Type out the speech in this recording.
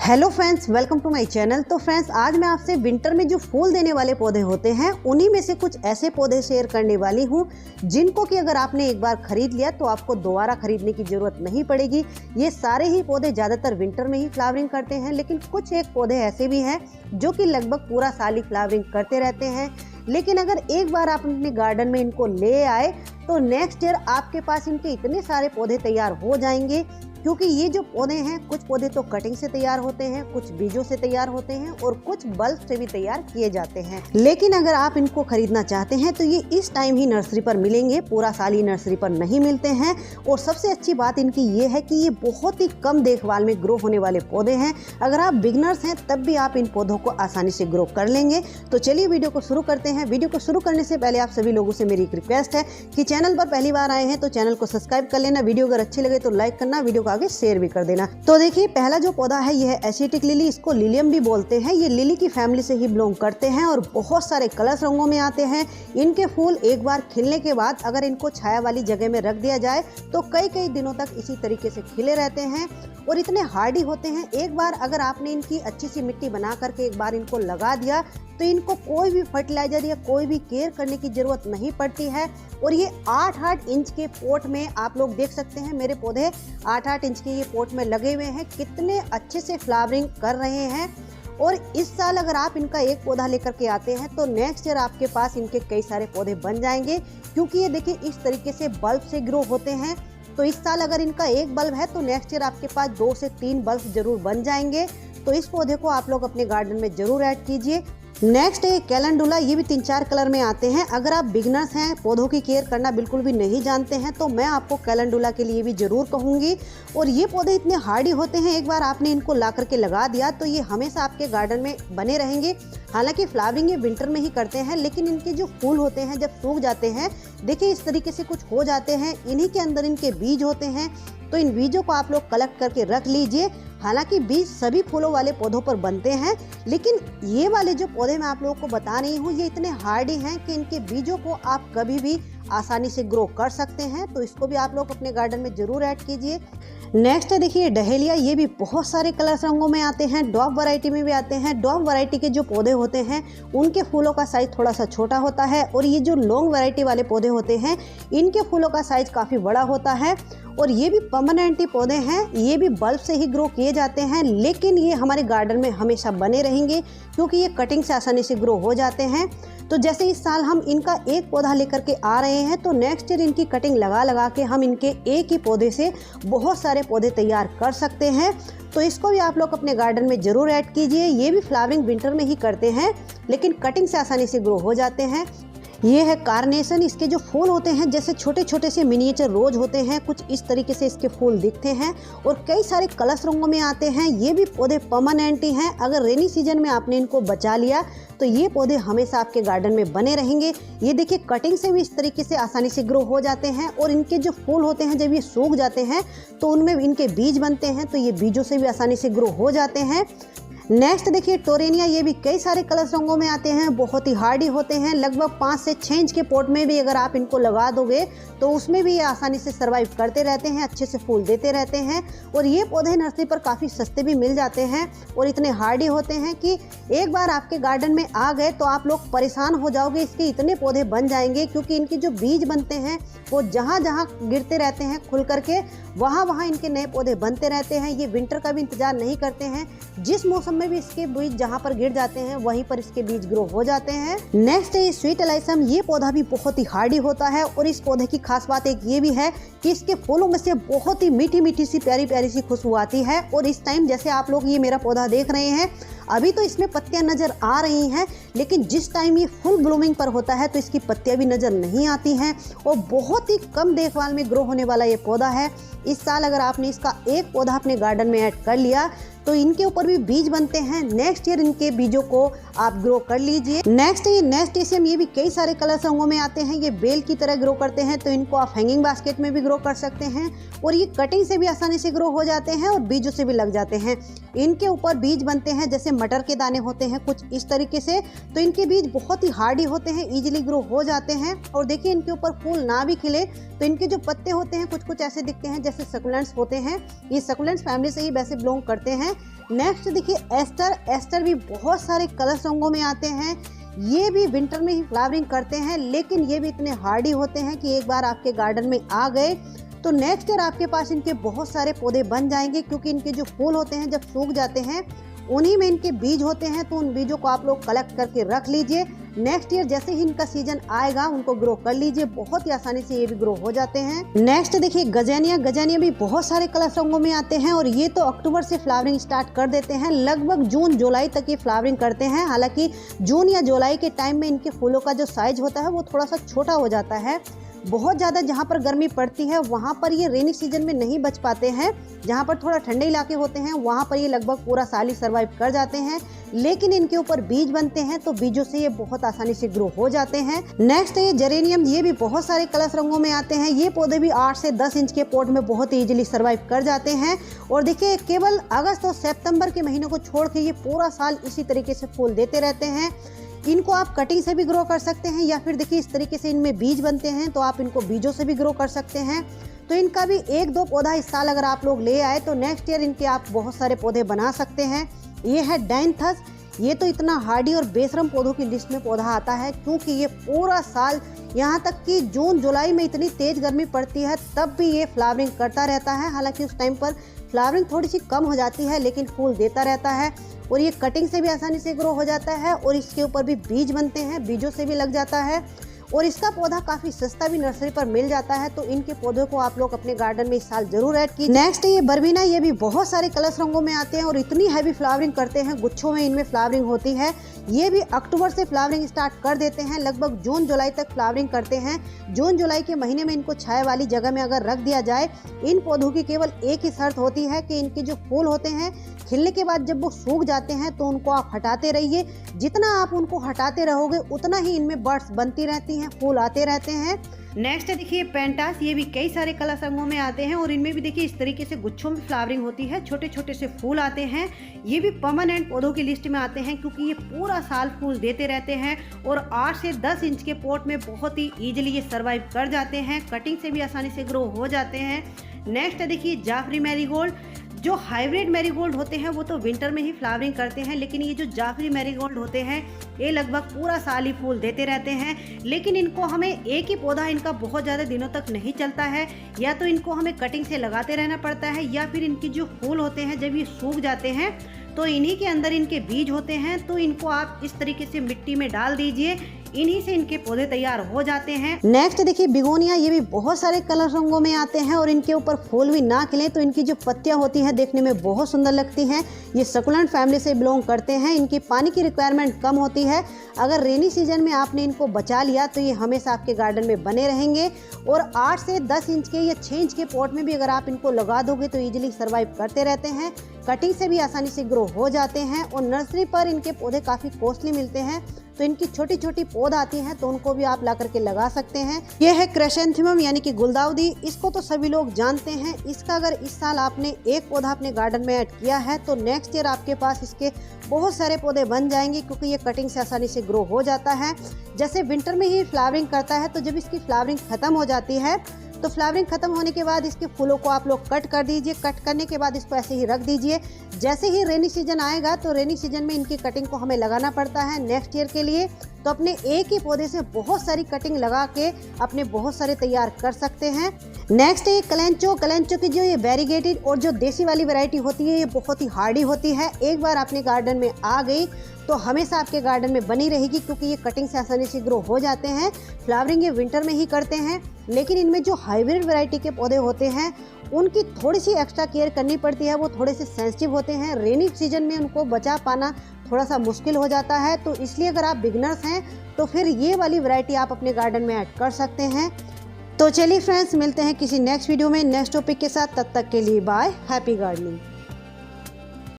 Hello friends, welcome to my channel. तो friends, आज मैं आपसे विंटर में जो फूल देने वाले पौधे होते हैं उन्हीं में से कुछ ऐसे पौधे शेयर करने वाली हूं जिनको कि अगर आपने एक बार खरीद लिया तो आपको दोबारा खरीदने की जरूरत नहीं पड़ेगी। ये सारे ही पौधे ज़्यादातर विंटर में ही फ्लावरिंग करते हैं, लेकिन कुछ एक पौधे ऐसे भी हैं जो कि लगभग पूरा साल ही फ्लावरिंग करते रहते हैं। लेकिन अगर एक बार आप अपने गार्डन में इनको ले आए तो नेक्स्ट ईयर आपके पास इनके इतने सारे पौधे तैयार हो जाएंगे, क्योंकि ये जो पौधे हैं, कुछ पौधे तो कटिंग से तैयार होते हैं, कुछ बीजों से तैयार होते हैं और कुछ बल्ब से भी तैयार किए जाते हैं। लेकिन अगर आप इनको खरीदना चाहते हैं तो ये इस टाइम ही नर्सरी पर मिलेंगे, पूरा साल ही नर्सरी पर नहीं मिलते हैं। और सबसे अच्छी बात इनकी ये है कि ये बहुत ही कम देखभाल में ग्रो होने वाले पौधे हैं। अगर आप बिगनर्स हैं तब भी आप इन पौधों को आसानी से ग्रो कर लेंगे। तो चलिए वीडियो को शुरू करते हैं। वीडियो को शुरू करने से पहले आप सभी लोगों से मेरी एक रिक्वेस्ट है कि चैनल पर पहली बार आए हैं तो चैनल को सब्सक्राइब कर लेना। वीडियो अगर अच्छी लगे तो लाइक करना, वीडियो को आगे शेयर भी कर देना। तो देखिए, पहला जो पौधा है यह है एशियाटिक लिली। इसको लिलियम भी बोलते हैं। ये लिली की फैमिली से ही बिलोंग करते हैं और बहुत सारे कलर्स रंगों में आते हैं। इनके फूल एक बार खिलने के बाद अगर इनको छाया वाली जगह में रख दिया जाए तो कई कई दिनों तक इसी तरीके से खिले रहते हैं और इतने हार्डी होते हैं। एक बार अगर आपने इनकी अच्छी सी मिट्टी बना करके एक बार इनको लगा दिया तो इनको कोई भी फर्टिलाइजर या कोई भी केयर करने की जरूरत नहीं पड़ती है। और ये 8-8 इंच के पोट में आप लोग देख सकते हैं, मेरे पौधे 8-8 इंच के ये पोट में लगे हुए हैं, कितने अच्छे से फ्लावरिंग कर रहे हैं। और इस साल अगर आप इनका एक पौधा लेकर के आते हैं तो नेक्स्ट ईयर आपके पास इनके कई सारे पौधे बन जाएंगे, क्योंकि ये देखिए इस तरीके से बल्ब से ग्रो होते हैं। तो इस साल अगर इनका एक बल्ब है तो नेक्स्ट ईयर आपके पास 2 से 3 बल्ब जरूर बन जाएंगे। तो इस पौधे को आप लोग अपने गार्डन में जरूर ऐड कीजिए। नेक्स्ट है कैलेंडुला। ये भी 3-4 कलर में आते हैं। अगर आप बिगनर्स हैं, पौधों की केयर करना बिल्कुल भी नहीं जानते हैं, तो मैं आपको कैलेंडुला के लिए भी जरूर कहूँगी। और ये पौधे इतने हार्डी होते हैं, एक बार आपने इनको ला करके लगा दिया तो ये हमेशा आपके गार्डन में बने रहेंगे। हालांकि फ्लावरिंग ये विंटर में ही करते हैं, लेकिन इनके जो फूल होते हैं जब सूख जाते हैं, देखिए इस तरीके से कुछ हो जाते हैं। इन्हीं के अंदर इनके बीज होते हैं, तो इन बीजों को आप लोग कलेक्ट करके रख लीजिए। हालांकि बीज सभी फूलों वाले पौधों पर बनते हैं, लेकिन ये वाले जो पौधे मैं आप लोगों को बता रही हूँ ये इतने हार्डी हैं कि इनके बीजों को आप कभी भी आसानी से ग्रो कर सकते हैं। तो इसको भी आप लोग अपने गार्डन में जरूर ऐड कीजिए। नेक्स्ट है देखिए डहेलिया। ये भी बहुत सारे कलर्स रंगों में आते हैं, डॉग वैरायटी में भी आते हैं। डॉग वैरायटी के जो पौधे होते हैं उनके फूलों का साइज थोड़ा सा छोटा होता है, और ये जो लॉन्ग वैरायटी वाले पौधे होते हैं इनके फूलों का साइज काफ़ी बड़ा होता है। और ये भी परमानेंट पौधे हैं, ये भी बल्ब से ही ग्रो किए जाते हैं, लेकिन ये हमारे गार्डन में हमेशा बने रहेंगे क्योंकि ये कटिंग से आसानी से ग्रो हो जाते हैं। तो जैसे इस साल हम इनका एक पौधा लेकर के आ रहे हैं तो नेक्स्ट ईयर इनकी कटिंग लगा लगा के हम इनके एक ही पौधे से बहुत सारे पौधे तैयार कर सकते हैं। तो इसको भी आप लोग अपने गार्डन में जरूर ऐड कीजिए। ये भी फ्लावरिंग विंटर में ही करते हैं, लेकिन कटिंग से आसानी से ग्रो हो जाते हैं। ये है कार्नेशन। इसके जो फूल होते हैं जैसे छोटे छोटे से मिनिएचर रोज होते हैं, कुछ इस तरीके से इसके फूल दिखते हैं और कई सारे कलर्स रंगों में आते हैं। ये भी पौधे परमानेंट ही हैं। अगर रेनी सीजन में आपने इनको बचा लिया तो ये पौधे हमेशा आपके गार्डन में बने रहेंगे। ये देखिए कटिंग से भी इस तरीके से आसानी से ग्रो हो जाते हैं, और इनके जो फूल होते हैं जब ये सूख जाते हैं तो उनमें इनके बीज बनते हैं, तो ये बीजों से भी आसानी से ग्रो हो जाते हैं। नेक्स्ट देखिए टोरेनिया। ये भी कई सारे कलर्स रंगों में आते हैं, बहुत ही हार्डी होते हैं। लगभग 5 से 6 इंच के पॉट में भी अगर आप इनको लगा दोगे तो उसमें भी ये आसानी से सर्वाइव करते रहते हैं, अच्छे से फूल देते रहते हैं। और ये पौधे नर्सरी पर काफ़ी सस्ते भी मिल जाते हैं और इतने हार्डी होते हैं कि एक बार आपके गार्डन में आ गए तो आप लोग परेशान हो जाओगे। इसके इतने पौधे बन जाएंगे क्योंकि इनके जो बीज बनते हैं वो जहाँ जहाँ गिरते रहते हैं खुल करके वहाँ वहाँ इनके नए पौधे बनते रहते हैं। ये विंटर का भी इंतजार नहीं करते हैं, जिस मौसम में भी इसके बीज जहाँ पर गिर जाते हैं वहीं पर इसके बीज ग्रो हो जाते हैं। नेक्स्ट है स्वीट एलाइसम। ये पौधा भी बहुत ही हार्डी होता है और इस पौधे की खास बात एक ये भी है कि इसके फूलों में से बहुत ही मीठी मीठी सी प्यारी प्यारी सी खुशबू आती है। और इस टाइम जैसे आप लोग ये मेरा पौधा देख रहे हैं, अभी तो इसमें पत्तियां नजर आ रही हैं, लेकिन जिस टाइम ये फुल ब्लूमिंग पर होता है तो इसकी पत्तियां भी नजर नहीं आती हैं और बहुत ही कम देखभाल में ग्रो होने वाला ये पौधा है। इस साल अगर आपने इसका एक पौधा अपने गार्डन में ऐड कर लिया तो इनके ऊपर भी बीज बनते हैं। नेक्स्ट ईयर इनके बीजों को आप ग्रो कर लीजिए। नेक्स्ट है नेस्टेशियम। ये भी कई सारे कलर रंगों में आते हैं। ये बेल की तरह ग्रो करते हैं, तो इनको आप हैंगिंग बास्केट में भी ग्रो कर सकते हैं और ये कटिंग से भी आसानी से ग्रो हो जाते हैं और बीजों से भी लग जाते हैं। इनके ऊपर बीज बनते हैं जैसे मटर के दाने होते हैं कुछ इस तरीके से, तो इनके बीज बहुत ही हार्डी होते हैं, इजीली ग्रो हो जाते हैं। और देखिए इनके ऊपर फूल ना भी खिले तो इनके जो पत्ते होते हैं कुछ कुछ ऐसे दिखते हैं जैसे सक्युलेंट्स होते हैं। ये सक्युलेंट्स फैमिली से ही वैसे बिलोंग करते हैं। नेक्स्ट देखिए एस्टर भी बहुत सारे कलर्स रंगों में आते हैं। ये भी विंटर में ही फ्लावरिंग करते हैं, लेकिन ये भी इतने हार्डी होते हैं कि एक बार आपके गार्डन में आ गए तो नेक्स्ट ईयर आपके पास इनके बहुत सारे पौधे बन जाएंगे, क्योंकि इनके जो फूल होते हैं जब सूख जाते हैं उन्हीं में इनके बीज होते हैं। तो उन बीजों को आप लोग कलेक्ट करके रख लीजिए। नेक्स्ट ईयर जैसे ही इनका सीजन आएगा उनको ग्रो कर लीजिए, बहुत ही आसानी से ये भी ग्रो हो जाते हैं। नेक्स्ट देखिए गजानिया भी बहुत सारे कलर रंगों में आते हैं और ये तो अक्टूबर से फ्लावरिंग स्टार्ट कर देते हैं, लगभग जून जुलाई तक ये फ्लावरिंग करते हैं। हालांकि जून या जुलाई के टाइम में इनके फूलों का जो साइज होता है वो थोड़ा सा छोटा हो जाता है। बहुत ज़्यादा जहाँ पर गर्मी पड़ती है वहाँ पर ये रेनी सीजन में नहीं बच पाते हैं। जहाँ पर थोड़ा ठंडे इलाके होते हैं वहाँ पर ये लगभग पूरा साल ही सर्वाइव कर जाते हैं, लेकिन इनके ऊपर बीज बनते हैं तो बीजों से ये बहुत आसानी से ग्रो हो जाते हैं। नेक्स्ट है ये जेरेनियम, ये भी बहुत सारे कलर रंगों में आते हैं। ये पौधे भी 8 से 10 इंच के पॉट में बहुत ही इजीली सर्वाइव कर जाते हैं। और देखिए केवल अगस्त और सितंबर के महीनों को छोड़ के ये पूरा साल इसी तरीके से फूल देते रहते हैं। इनको आप कटिंग से भी ग्रो कर सकते हैं या फिर देखिए इस तरीके से इनमें बीज बनते हैं तो आप इनको बीजों से भी ग्रो कर सकते हैं। तो इनका भी 1-2 पौधा इस साल अगर आप लोग ले आए तो नेक्स्ट ईयर इनके आप बहुत सारे पौधे बना सकते हैं। ये है डायंथस, ये तो इतना हार्डी और बेशरम पौधों की लिस्ट में पौधा आता है, क्योंकि ये पूरा साल यहाँ तक कि जून जुलाई में इतनी तेज गर्मी पड़ती है तब भी ये फ्लावरिंग करता रहता है। हालांकि उस टाइम पर फ्लावरिंग थोड़ी सी कम हो जाती है, लेकिन फूल देता रहता है और ये कटिंग से भी आसानी से ग्रो हो जाता है और इसके ऊपर भी बीज बनते हैं, बीजों से भी लग जाता है और इसका पौधा काफी सस्ता भी नर्सरी पर मिल जाता है। तो इनके पौधों को आप लोग अपने गार्डन में इस साल जरूर ऐड कीजिए। नेक्स्ट ये बर्बीना, ये भी बहुत सारे कलर्स रंगों में आते हैं और इतनी हैवी फ्लावरिंग करते हैं, गुच्छों में इनमें फ्लावरिंग होती है। ये भी अक्टूबर से फ्लावरिंग स्टार्ट कर देते हैं, लगभग जून जुलाई तक फ्लावरिंग करते हैं। जून जुलाई के महीने में इनको छाया वाली जगह में अगर रख दिया जाए, इन पौधों की केवल एक ही शर्त होती है कि इनके जो फूल होते हैं खिलने के बाद जब वो सूख जाते हैं तो उनको आप हटाते रहिए। जितना आप उनको हटाते रहोगे उतना ही इनमें बर्ड्स बनती रहती हैं, फूल आते रहते हैं। नेक्स्ट देखिए पेंटास, ये भी कई सारे कलर रंगों में आते हैं और इनमें भी देखिए इस तरीके से गुच्छों में फ्लावरिंग होती है, छोटे छोटे से फूल आते हैं। ये भी परमानेंट पौधों की लिस्ट में आते हैं, क्योंकि ये पूरा साल फूल देते रहते हैं और 8 से 10 इंच के पॉट में बहुत ही ईजिली ये सर्वाइव कर जाते हैं, कटिंग से भी आसानी से ग्रो हो जाते हैं। नेक्स्ट देखिए जाफरी मैरीगोल्ड, जो हाइब्रिड मैरीगोल्ड होते हैं वो तो विंटर में ही फ्लावरिंग करते हैं, लेकिन ये जो जाफरी मैरीगोल्ड होते हैं ये लगभग पूरा साल ही फूल देते रहते हैं। लेकिन इनको हमें एक ही पौधा इनका बहुत ज़्यादा दिनों तक नहीं चलता है, या तो इनको हमें कटिंग से लगाते रहना पड़ता है या फिर इनके जो फूल होते हैं जब ये सूख जाते हैं तो इन्हीं के अंदर इनके बीज होते हैं। तो इनको आप इस तरीके से मिट्टी में डाल दीजिए, इन्हीं से इनके पौधे तैयार हो जाते हैं। नेक्स्ट देखिए बिगोनिया, ये भी बहुत सारे कलर रंगों में आते हैं और इनके ऊपर फूल भी ना खिले तो इनकी जो पत्तियां होती हैं देखने में बहुत सुंदर लगती हैं। ये सकुलेंट फैमिली से बिलोंग करते हैं। इनकी पानी की रिक्वायरमेंट कम होती है। अगर रेनी सीजन में आपने इनको बचा लिया तो ये हमेशा आपके गार्डन में बने रहेंगे और 8 से 10 इंच के या 6 इंच के पॉट में भी अगर आप इनको लगा दोगे तो ईजिली सर्वाइव करते रहते हैं, कटिंग से भी आसानी से ग्रो हो जाते हैं और नर्सरी पर इनके पौधे काफ़ी कॉस्टली मिलते हैं। तो इनकी छोटी छोटी पौध आती हैं तो उनको भी आप ला करके लगा सकते हैं। ये है क्रेसेंथेमम यानी कि गुलदाउदी, इसको तो सभी लोग जानते हैं। इसका अगर इस साल आपने एक पौधा अपने गार्डन में ऐड किया है तो नेक्स्ट ईयर आपके पास इसके बहुत सारे पौधे बन जाएंगे, क्योंकि ये कटिंग से आसानी से ग्रो हो जाता है। जैसे विंटर में ही फ्लावरिंग करता है तो जब इसकी फ्लावरिंग खत्म हो जाती है तो फ्लावरिंग खत्म होने के बाद इसके फूलों को आप लोग कट कर दीजिए। कट करने के बाद इसको ऐसे ही रख दीजिए। जैसे ही रेनी सीजन आएगा तो रेनी सीजन में इनकी कटिंग को हमें लगाना पड़ता है नेक्स्ट ईयर के लिए। तो अपने एक ही पौधे से बहुत सारी कटिंग लगा के अपने बहुत सारे तैयार कर सकते हैं। नेक्स्ट है कलेंचो की जो ये वेरीगेटेड और जो देसी वाली वैरायटी होती है ये बहुत ही हार्डी होती है। एक बार अपने गार्डन में आ गई तो हमेशा आपके गार्डन में बनी रहेगी, क्योंकि ये कटिंग से आसानी से ग्रो हो जाते हैं। फ्लावरिंग ये विंटर में ही करते हैं, लेकिन इनमें जो हाइब्रिड वैरायटी के पौधे होते हैं उनकी थोड़ी सी एक्स्ट्रा केयर करनी पड़ती है। वो थोड़े से सेंसिटिव होते हैं, रेनी सीजन में उनको बचा पाना थोड़ा सा मुश्किल हो जाता है। तो इसलिए अगर आप बिगनर्स हैं तो फिर ये वाली वैरायटी आप अपने गार्डन में ऐड कर सकते हैं। तो चलिए फ्रेंड्स, मिलते हैं किसी नेक्स्ट वीडियो में नेक्स्ट टॉपिक के साथ। तब तक के लिए बाय, हैप्पी गार्डनिंग।